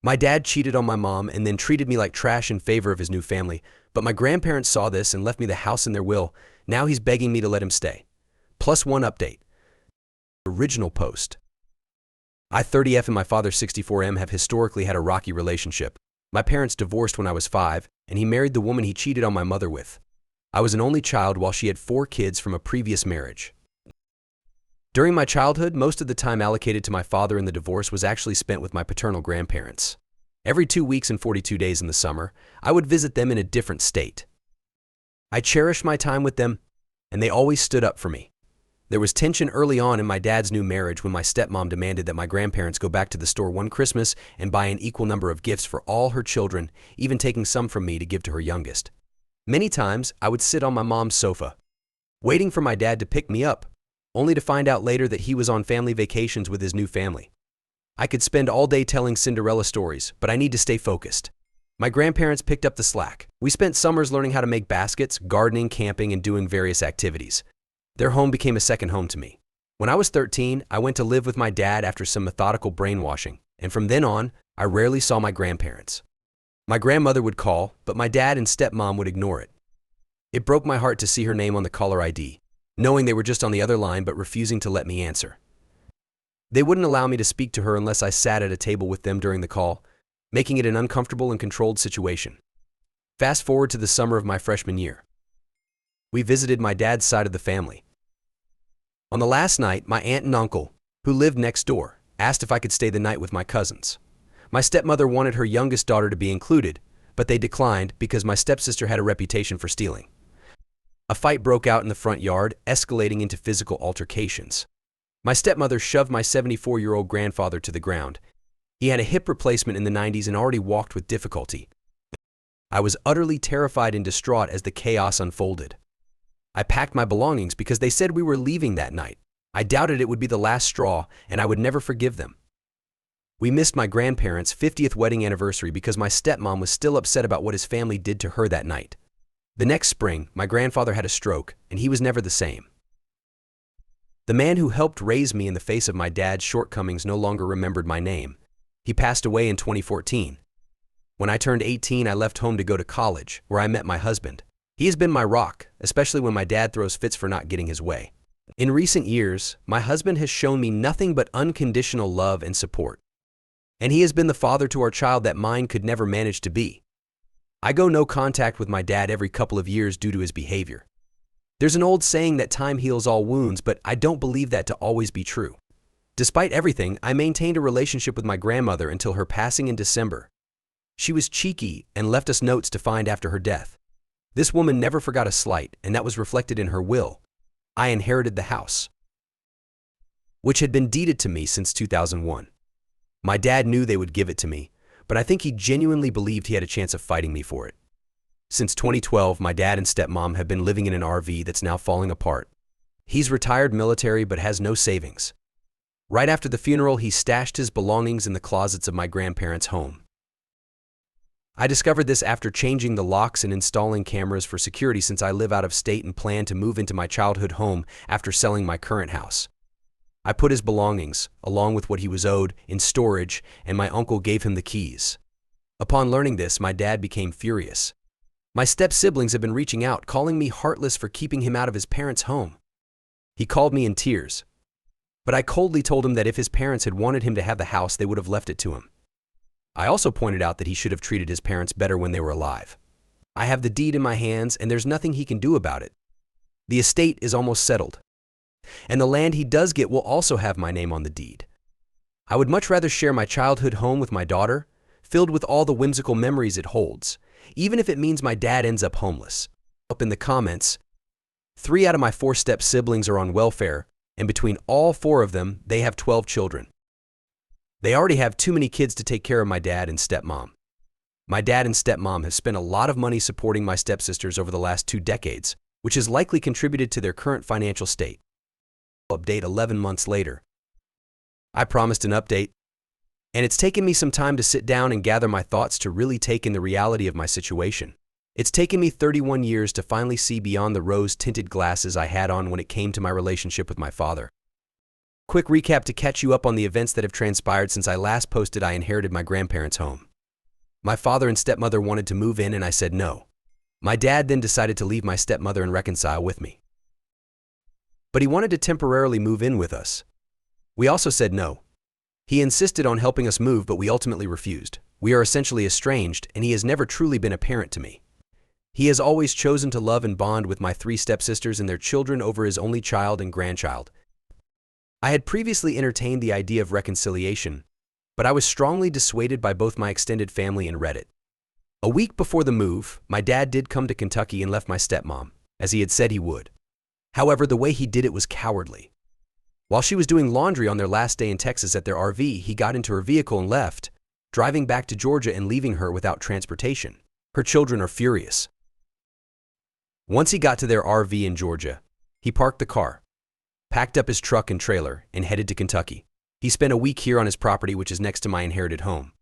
My dad cheated on my mom and then treated me like trash in favor of his new family, but my grandparents saw this and left me the house in their will. Now he's begging me to let him stay. Plus one update. Original post. I 30F and my father 64M have historically had a rocky relationship. My parents divorced when I was 5, and he married the woman he cheated on my mother with. I was an only child while she had 4 kids from a previous marriage. During my childhood, most of the time allocated to my father in the divorce was actually spent with my paternal grandparents. Every 2 weeks and 42 days in the summer, I would visit them in a different state. I cherished my time with them, and they always stood up for me. There was tension early on in my dad's new marriage when my stepmom demanded that my grandparents go back to the store one Christmas and buy an equal number of gifts for all her children, even taking some from me to give to her youngest. Many times, I would sit on my mom's sofa, waiting for my dad to pick me up, only to find out later that he was on family vacations with his new family. I could spend all day telling Cinderella stories, but I need to stay focused. My grandparents picked up the slack. We spent summers learning how to make baskets, gardening, camping, and doing various activities. Their home became a second home to me. When I was 13, I went to live with my dad after some methodical brainwashing, and from then on, I rarely saw my grandparents. My grandmother would call, but my dad and stepmom would ignore it. It broke my heart to see her name on the caller ID, knowing they were just on the other line but refusing to let me answer. They wouldn't allow me to speak to her unless I sat at a table with them during the call, making it an uncomfortable and controlled situation. Fast forward to the summer of my freshman year. We visited my dad's side of the family. On the last night, my aunt and uncle, who lived next door, asked if I could stay the night with my cousins. My stepmother wanted her youngest daughter to be included, but they declined because my stepsister had a reputation for stealing. A fight broke out in the front yard, escalating into physical altercations. My stepmother shoved my 74-year-old grandfather to the ground. He had a hip replacement in the 90s and already walked with difficulty. I was utterly terrified and distraught as the chaos unfolded. I packed my belongings because they said we were leaving that night. I doubted it would be the last straw, and I would never forgive them. We missed my grandparents' 50th wedding anniversary because my stepmom was still upset about what his family did to her that night. The next spring, my grandfather had a stroke, and he was never the same. The man who helped raise me in the face of my dad's shortcomings no longer remembered my name. He passed away in 2014. When I turned 18, I left home to go to college, where I met my husband. He has been my rock, especially when my dad throws fits for not getting his way. In recent years, my husband has shown me nothing but unconditional love and support. And he has been the father to our child that mine could never manage to be. I go no contact with my dad every couple of years due to his behavior. There's an old saying that time heals all wounds, but I don't believe that to always be true. Despite everything, I maintained a relationship with my grandmother until her passing in December. She was cheeky and left us notes to find after her death. This woman never forgot a slight, and that was reflected in her will. I inherited the house, which had been deeded to me since 2001. My dad knew they would give it to me, but I think he genuinely believed he had a chance of fighting me for it. Since 2012, my dad and stepmom have been living in an RV that's now falling apart. He's retired military but has no savings. Right after the funeral, he stashed his belongings in the closets of my grandparents' home. I discovered this after changing the locks and installing cameras for security since I live out of state and plan to move into my childhood home after selling my current house. I put his belongings, along with what he was owed, in storage, and my uncle gave him the keys. Upon learning this, my dad became furious. My step-siblings have been reaching out, calling me heartless for keeping him out of his parents' home. He called me in tears, but I coldly told him that if his parents had wanted him to have the house, they would have left it to him. I also pointed out that he should have treated his parents better when they were alive. I have the deed in my hands, and there's nothing he can do about it. The estate is almost settled, and the land he does get will also have my name on the deed. I would much rather share my childhood home with my daughter, filled with all the whimsical memories it holds, even if it means my dad ends up homeless. Up in the comments, 3 out of my 4 step-siblings are on welfare, and between all 4 of them, they have 12 children. They already have too many kids to take care of my dad and stepmom. My dad and stepmom have spent a lot of money supporting my stepsisters over the last 2 decades, which has likely contributed to their current financial state. Update 11 months later. I promised an update, and it's taken me some time to sit down and gather my thoughts to really take in the reality of my situation. It's taken me 31 years to finally see beyond the rose-tinted glasses I had on when it came to my relationship with my father. Quick recap to catch you up on the events that have transpired since I last posted. I inherited my grandparents' home. My father and stepmother wanted to move in and I said no. My dad then decided to leave my stepmother and reconcile with me. But he wanted to temporarily move in with us. We also said no. He insisted on helping us move, but we ultimately refused. We are essentially estranged, and he has never truly been a parent to me. He has always chosen to love and bond with my 3 stepsisters and their children over his only child and grandchild. I had previously entertained the idea of reconciliation, but I was strongly dissuaded by both my extended family and Reddit. A week before the move, my dad did come to Kentucky and left my stepmom, as he had said he would. However, the way he did it was cowardly. While she was doing laundry on their last day in Texas at their RV, he got into her vehicle and left, driving back to Georgia and leaving her without transportation. Her children are furious. Once he got to their RV in Georgia, he parked the car, packed up his truck and trailer, and headed to Kentucky. He spent a week here on his property, which is next to my inherited home.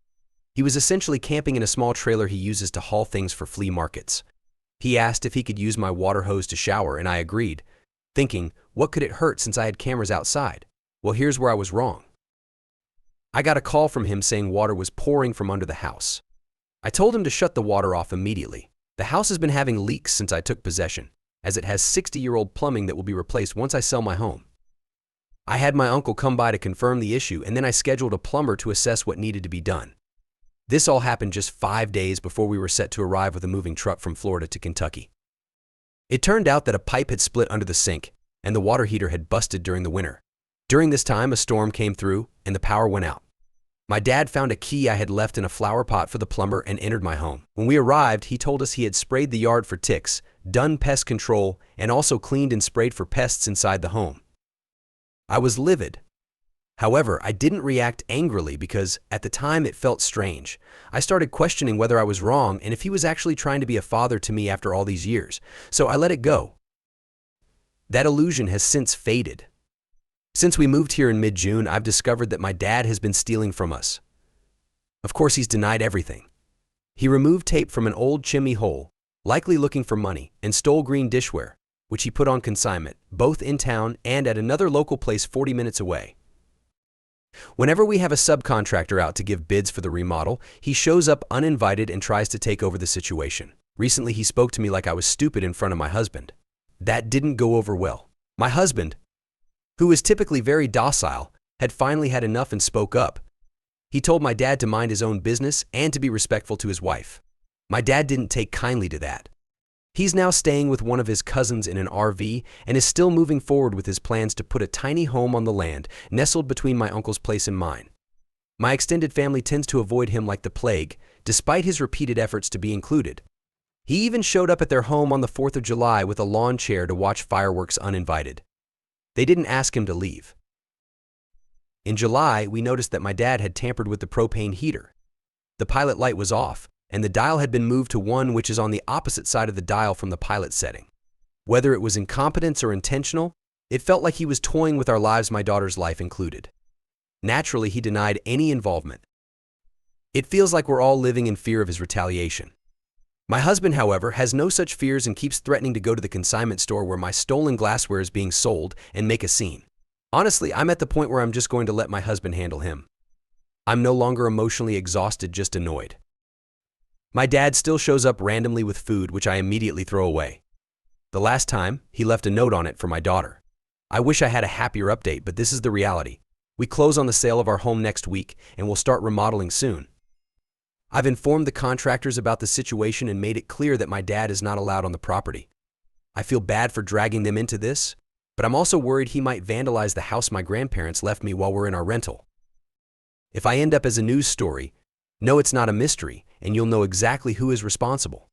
He was essentially camping in a small trailer he uses to haul things for flea markets. He asked if he could use my water hose to shower, and I agreed, thinking, what could it hurt since I had cameras outside? Well, here's where I was wrong. I got a call from him saying water was pouring from under the house. I told him to shut the water off immediately. The house has been having leaks since I took possession, as it has 60-year-old plumbing that will be replaced once I sell my home. I had my uncle come by to confirm the issue, and then I scheduled a plumber to assess what needed to be done. This all happened just 5 days before we were set to arrive with a moving truck from Florida to Kentucky. It turned out that a pipe had split under the sink, and the water heater had busted during the winter. During this time, a storm came through, and the power went out. My dad found a key I had left in a flower pot for the plumber and entered my home. When we arrived, he told us he had sprayed the yard for ticks, done pest control, and also cleaned and sprayed for pests inside the home. I was livid. However, I didn't react angrily because, at the time, it felt strange. I started questioning whether I was wrong and if he was actually trying to be a father to me after all these years, so I let it go. That illusion has since faded. Since we moved here in mid-June, I've discovered that my dad has been stealing from us. Of course, he's denied everything. He removed tape from an old chimney hole, likely looking for money, and stole green dishware, which he put on consignment, both in town and at another local place 40 minutes away. Whenever we have a subcontractor out to give bids for the remodel, he shows up uninvited and tries to take over the situation. Recently, he spoke to me like I was stupid in front of my husband. That didn't go over well. My husband, who is typically very docile, had finally had enough and spoke up. He told my dad to mind his own business and to be respectful to his wife. My dad didn't take kindly to that. He's now staying with one of his cousins in an RV and is still moving forward with his plans to put a tiny home on the land, nestled between my uncle's place and mine. My extended family tends to avoid him like the plague, despite his repeated efforts to be included. He even showed up at their home on the 4th of July with a lawn chair to watch fireworks uninvited. They didn't ask him to leave. In July, we noticed that my dad had tampered with the propane heater. The pilot light was off, and the dial had been moved to one which is on the opposite side of the dial from the pilot setting. Whether it was incompetence or intentional, it felt like he was toying with our lives, my daughter's life included. Naturally, he denied any involvement. It feels like we're all living in fear of his retaliation. My husband, however, has no such fears and keeps threatening to go to the consignment store where my stolen glassware is being sold and make a scene. Honestly, I'm at the point where I'm just going to let my husband handle him. I'm no longer emotionally exhausted, just annoyed. My dad still shows up randomly with food, which I immediately throw away. The last time, he left a note on it for my daughter. I wish I had a happier update, but this is the reality. We close on the sale of our home next week, and we'll start remodeling soon. I've informed the contractors about the situation and made it clear that my dad is not allowed on the property. I feel bad for dragging them into this, but I'm also worried he might vandalize the house my grandparents left me while we're in our rental. If I end up as a news story, know it's not a mystery, and you'll know exactly who is responsible.